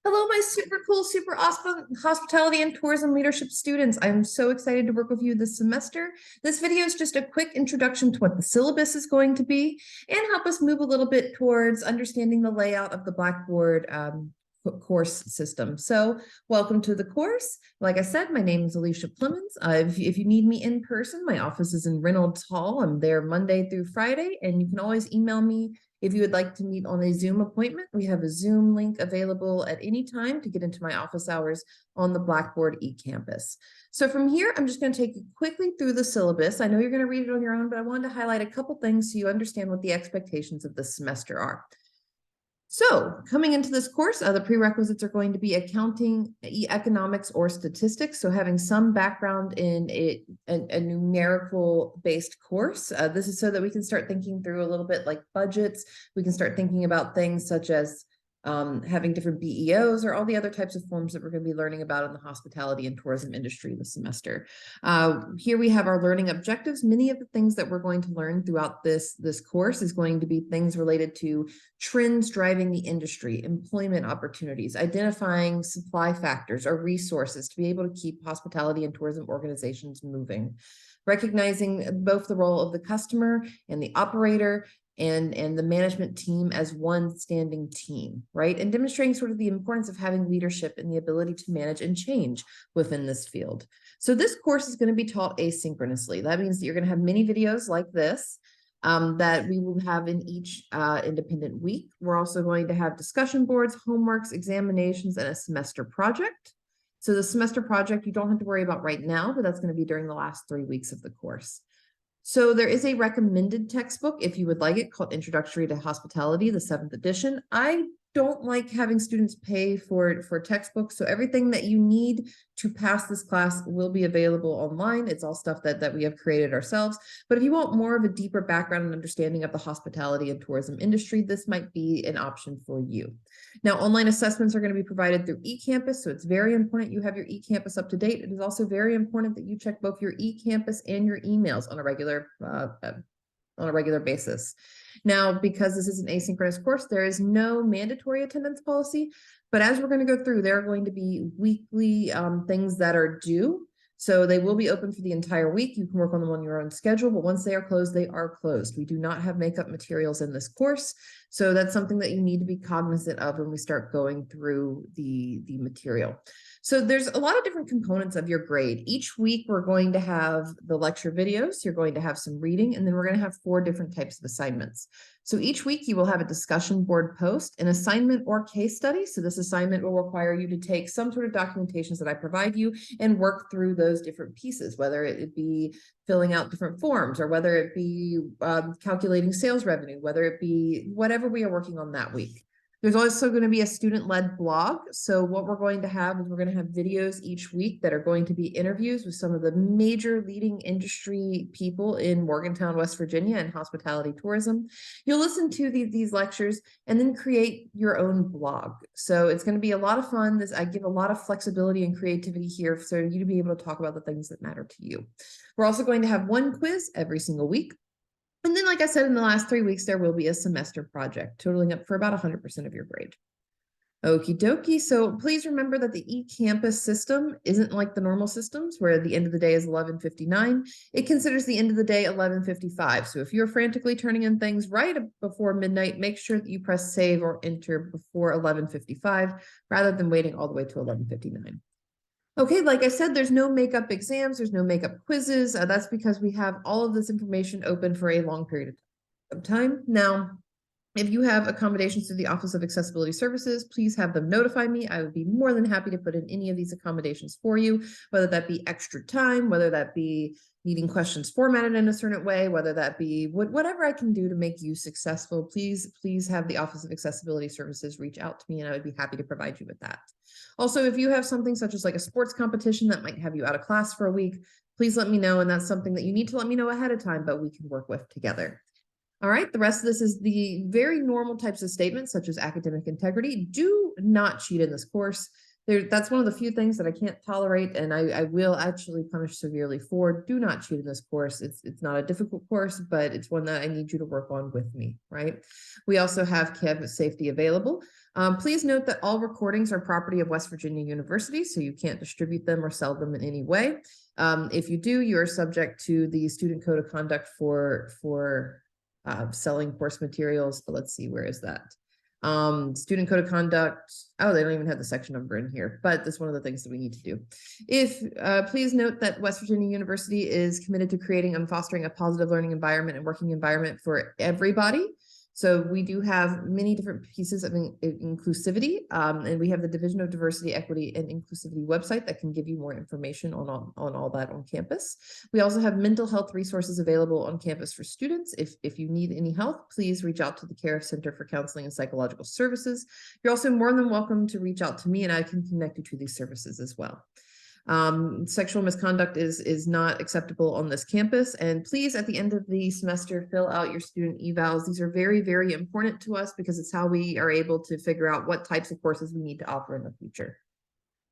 Hello, my super cool, super awesome hospitality and tourism leadership students. I'm so excited to work with you this semester. This video is just a quick introduction to what the syllabus is going to be and help us move a little bit towards understanding the layout of the Blackboard course system. So welcome to the course. Like I said, my name is Alicia Plemmons. If you need me in person, my office is in Reynolds Hall. I'm there Monday through Friday, and you can always email me if you would like to meet on a Zoom appointment. We have a Zoom link available at any time to get into my office hours on the Blackboard eCampus. So from here, I'm just going to take you quickly through the syllabus. I know you're going to read it on your own, but I wanted to highlight a couple things so you understand what the expectations of the semester are. So coming into this course, the prerequisites are going to be accounting, economics, or statistics. So having some background in a numerical based course. This is so that we can start thinking through a little bit like budgets. We can start thinking about things such as having different BEOs or all the other types of forms that we're going to be learning about in the hospitality and tourism industry this semester. Here we have our learning objectives. Many of the things that we're going to learn throughout this course is going to be things related to trends driving the industry, employment opportunities, identifying supply factors or resources to be able to keep hospitality and tourism organizations moving, recognizing both the role of the customer and the operator and the management team as one standing team, right? And demonstrating sort of the importance of having leadership and the ability to manage and change within this field. So this course is going to be taught asynchronously. That means that you're going to have many videos like this that we will have in each independent week. We're also going to have discussion boards, homeworks, examinations, and a semester project. So the semester project, you don't have to worry about right now, but that's going to be during the last 3 weeks of the course. So there is a recommended textbook, if you would like it, called Introductory to Hospitality, the 7th edition. I don't like having students pay for textbooks, so everything that you need to pass this class will be available online. It's all stuff that we have created ourselves. But if you want more of a deeper background and understanding of the hospitality and tourism industry, this might be an option for you. Now, online assessments are going to be provided through eCampus, so it's very important you have your eCampus up to date. It is also very important that you check both your eCampus and your emails on a regular basis. Now, because this is an asynchronous course, there is no mandatory attendance policy, but as we're going to go through, there are going to be weekly things that are due. So they will be open for the entire week. You can work on them on your own schedule, but once they are closed, they are closed. We do not have makeup materials in this course. So that's something that you need to be cognizant of when we start going through the material. So there's a lot of different components of your grade. Each week, we're going to have the lecture videos. You're going to have some reading, and then we're going to have 4 different types of assignments. So each week you will have a discussion board post, an assignment or case study. So this assignment will require you to take some sort of documentations that I provide you and work through those different pieces, whether it be filling out different forms or whether it be calculating sales revenue, whether it be whatever we are working on that week. There's also going to be a student-led blog. So what we're going to have is we're going to have videos each week that are going to be interviews with some of the major leading industry people in Morgantown, West Virginia, and hospitality tourism. You'll listen to these lectures and then create your own blog. So it's going to be a lot of fun. I give a lot of flexibility and creativity here for you to be able to talk about the things that matter to you. We're also going to have one quiz every single week. And then, like I said, in the last 3 weeks, there will be a semester project totaling up for about 100% of your grade. Okie dokie. So please remember that the eCampus system isn't like the normal systems where the end of the day is 11:59. It considers the end of the day 11:55. So if you're frantically turning in things right before midnight, make sure that you press save or enter before 11:55 rather than waiting all the way to 11:59. Okay, like I said, there's no makeup exams, there's no makeup quizzes. That's because we have all of this information open for a long period of time. Now, if you have accommodations through the Office of Accessibility Services, please have them notify me. I would be more than happy to put in any of these accommodations for you, whether that be extra time, whether that be needing questions formatted in a certain way, whether that be whatever I can do to make you successful. Please have the Office of Accessibility Services reach out to me, and I would be happy to provide you with that. Also, if you have something such as like a sports competition that might have you out of class for a week, please let me know. And that's something that you need to let me know ahead of time, but we can work with together. All right, the rest of this is the very normal types of statements, such as academic integrity. Do not cheat in this course. That's one of the few things that I can't tolerate, and I will actually punish severely for. Do not cheat in this course. It's not a difficult course, but it's one that I need you to work on with me, right? We also have campus safety available. Please note that all recordings are property of West Virginia University, so you can't distribute them or sell them in any way. If you do, you are subject to the student code of conduct for selling course materials. But let's see, where is that? Student code of conduct. Oh, they don't even have the section number in here, but that's one of the things that we need to do. Please note that West Virginia University is committed to creating and fostering a positive learning environment and working environment for everybody. So we do have many different pieces of inclusivity, and we have the Division of Diversity, Equity, and Inclusivity website that can give you more information on all that on campus. We also have mental health resources available on campus for students. If you need any help, please reach out to the CARE Center for Counseling and Psychological Services. You're also more than welcome to reach out to me, and I can connect you to these services as well. Sexual misconduct is not acceptable on this campus. And please, at the end of the semester, fill out your student evals. These are very, very important to us because it's how we are able to figure out what types of courses we need to offer in the future.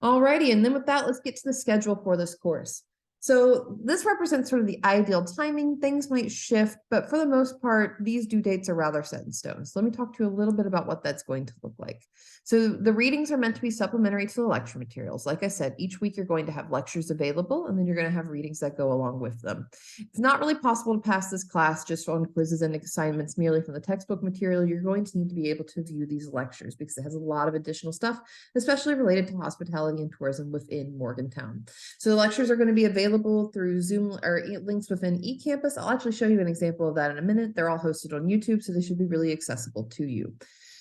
Alrighty, and then with that, let's get to the schedule for this course. So this represents sort of the ideal timing. Things might shift, but for the most part, these due dates are rather set in stone. So let me talk to you a little bit about what that's going to look like. So the readings are meant to be supplementary to the lecture materials. Like I said, each week you're going to have lectures available, and then you're going to have readings that go along with them. It's not really possible to pass this class just on quizzes and assignments merely from the textbook material. You're going to need to be able to view these lectures because it has a lot of additional stuff, especially related to hospitality and tourism within Morgantown. So the lectures are going to be available through Zoom or links within eCampus. I'll actually show you an example of that in a minute. They're all hosted on YouTube, so they should be really accessible to you.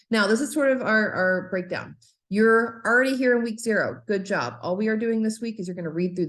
Now, this is sort of our breakdown. You're already here in week 0. Good job. All we are doing this week is you're going to read through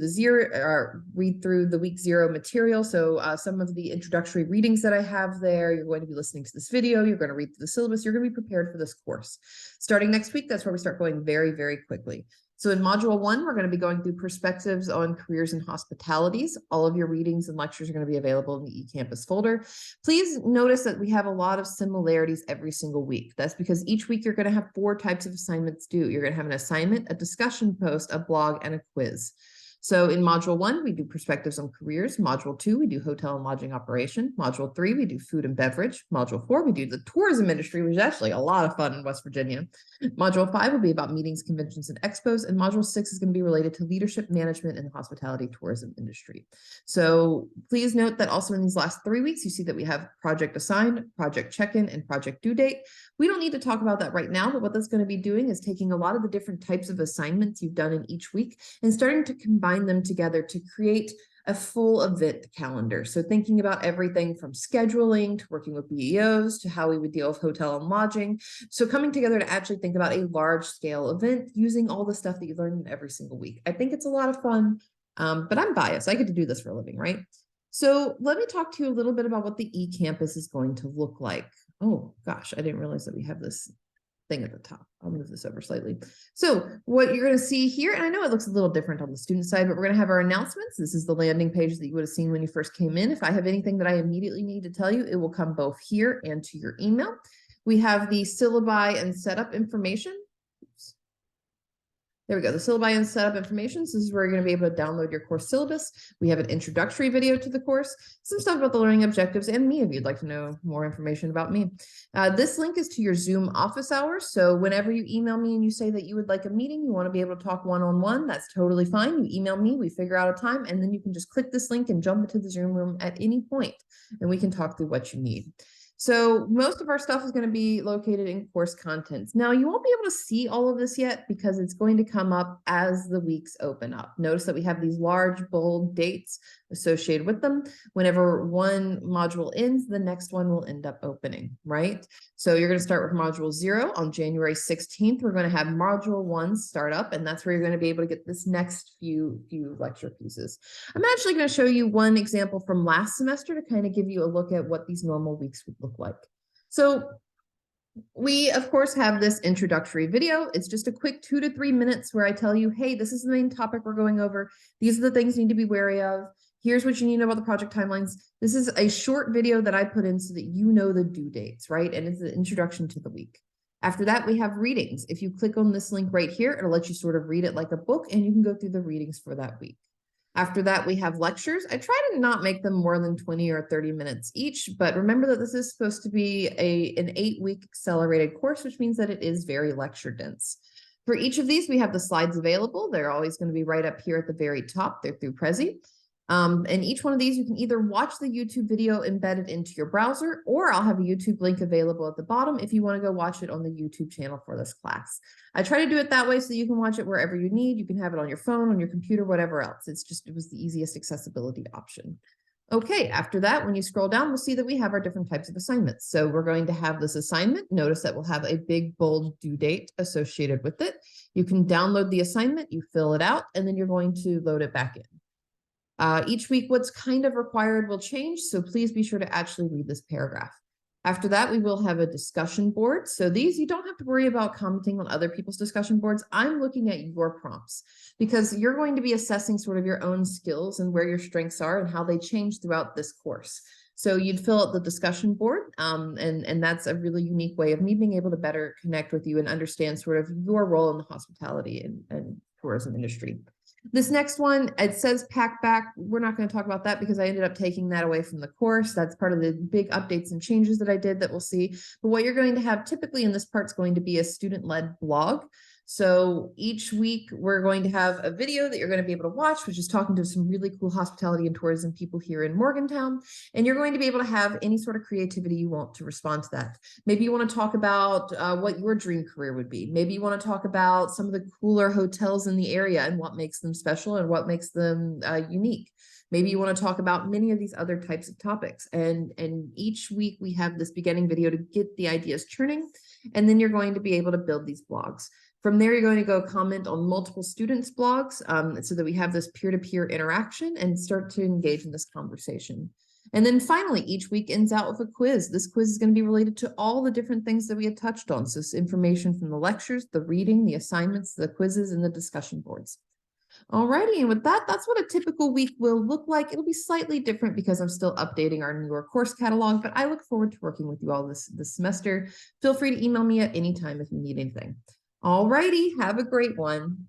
the week 0 material. So some of the introductory readings that I have there, you're going to be listening to this video. You're going to read through the syllabus. You're going to be prepared for this course. Starting next week, that's where we start going very, very quickly. So in module 1, we're going to be going through perspectives on careers and hospitalities. All of your readings and lectures are going to be available in the eCampus folder. Please notice that we have a lot of similarities every single week. That's because each week you're going to have 4 types of assignments due. You're going to have an assignment, a discussion post, a blog, and a quiz. So in module 1, we do perspectives on careers. Module 2, we do hotel and lodging operation. Module 3, we do food and beverage. Module 4, we do the tourism industry, which is actually a lot of fun in West Virginia. Module 5 will be about meetings, conventions, and expos. And module 6 is going to be related to leadership management in the hospitality tourism industry. So please note that also in these last 3 weeks, you see that we have project assigned, project check-in, and project due date. We don't need to talk about that right now, but what that's going to be doing is taking a lot of the different types of assignments you've done in each week and starting to combine them together to create a full event calendar. So thinking about everything from scheduling to working with BEOs to how we would deal with hotel and lodging. So coming together to actually think about a large scale event using all the stuff that you learn every single week. I think it's a lot of fun, but I'm biased. I get to do this for a living, right? So let me talk to you a little bit about what the eCampus is going to look like. Oh gosh, I didn't realize that we have this thing at the top. I'll move this over slightly. So what you're going to see here, and I know it looks a little different on the student side, but we're going to have our announcements. This is the landing page that you would have seen when you first came in. If I have anything that I immediately need to tell you, it will come both here and to your email. We have the syllabi and setup information. Oops. There we go, the syllabi and setup information. So this is where you're going to be able to download your course syllabus. We have an introductory video to the course, some stuff about the learning objectives, and me if you'd like to know more information about me. This link is to your Zoom office hours. So whenever you email me and you say that you would like a meeting, you want to be able to talk one-on-one, that's totally fine. You email me, we figure out a time, and then you can just click this link and jump into the Zoom room at any point, and we can talk through what you need. So most of our stuff is going to be located in course contents. Now, you won't be able to see all of this yet because it's going to come up as the weeks open up. Notice that we have these large, bold dates associated with them. Whenever one module ends, the next one will end up opening, right? So you're going to start with module 0 on January 16th. We're going to have module 1 start up, and that's where you're going to be able to get this next few lecture pieces. I'm actually going to show you one example from last semester to kind of give you a look at what these normal weeks would look like. So we, of course, have this introductory video. It's just a quick 2 to 3 minutes where I tell you, hey, this is the main topic we're going over. These are the things you need to be wary of. Here's what you need to know about the project timelines. This is a short video that I put in so that you know the due dates, right? And it's an introduction to the week. After that, we have readings. If you click on this link right here, it'll let you sort of read it like a book, and you can go through the readings for that week. After that, we have lectures. I try to not make them more than 20 or 30 minutes each, but remember that this is supposed to be an 8-week accelerated course, which means that it is very lecture dense. For each of these, we have the slides available. They're always going to be right up here at the very top. They're through Prezi. And each one of these, you can either watch the YouTube video embedded into your browser, or I'll have a YouTube link available at the bottom if you want to go watch it on the YouTube channel for this class. I try to do it that way so you can watch it wherever you need. You can have it on your phone, on your computer, whatever else. It was the easiest accessibility option. Okay, after that, when you scroll down, we'll see that we have our different types of assignments. So we're going to have this assignment. Notice that we'll have a big, bold due date associated with it. You can download the assignment, you fill it out, and then you're going to load it back in. Each week, what's kind of required will change, so please be sure to actually read this paragraph. After that, we will have a discussion board. So these, you don't have to worry about commenting on other people's discussion boards. I'm looking at your prompts because you're going to be assessing sort of your own skills and where your strengths are and how they change throughout this course. So you'd fill out the discussion board, and that's a really unique way of me being able to better connect with you and understand sort of your role in the hospitality and tourism industry. This next one, it says pack back. We're not going to talk about that because I ended up taking that away from the course. That's part of the big updates and changes that I did that we'll see. But what you're going to have typically in this part is going to be a student-led blog. So each week we're going to have a video that you're going to be able to watch, which is talking to some really cool hospitality and tourism people here in Morgantown. And you're going to be able to have any sort of creativity you want to respond to that. Maybe you want to talk about what your dream career would be. Maybe you want to talk about some of the cooler hotels in the area and what makes them special and what makes them unique. Maybe you want to talk about many of these other types of topics. And each week we have this beginning video to get the ideas churning. And then you're going to be able to build these blogs. From there, you're going to go comment on multiple students' blogs so that we have this peer-to-peer interaction and start to engage in this conversation. And then finally, each week ends out with a quiz. This quiz is going to be related to all the different things that we had touched on. So it's information from the lectures, the reading, the assignments, the quizzes, and the discussion boards. Alrighty, and with that, that's what a typical week will look like. It'll be slightly different because I'm still updating our newer course catalog, but I look forward to working with you all this semester. Feel free to email me at any time if you need anything. Alrighty, have a great one.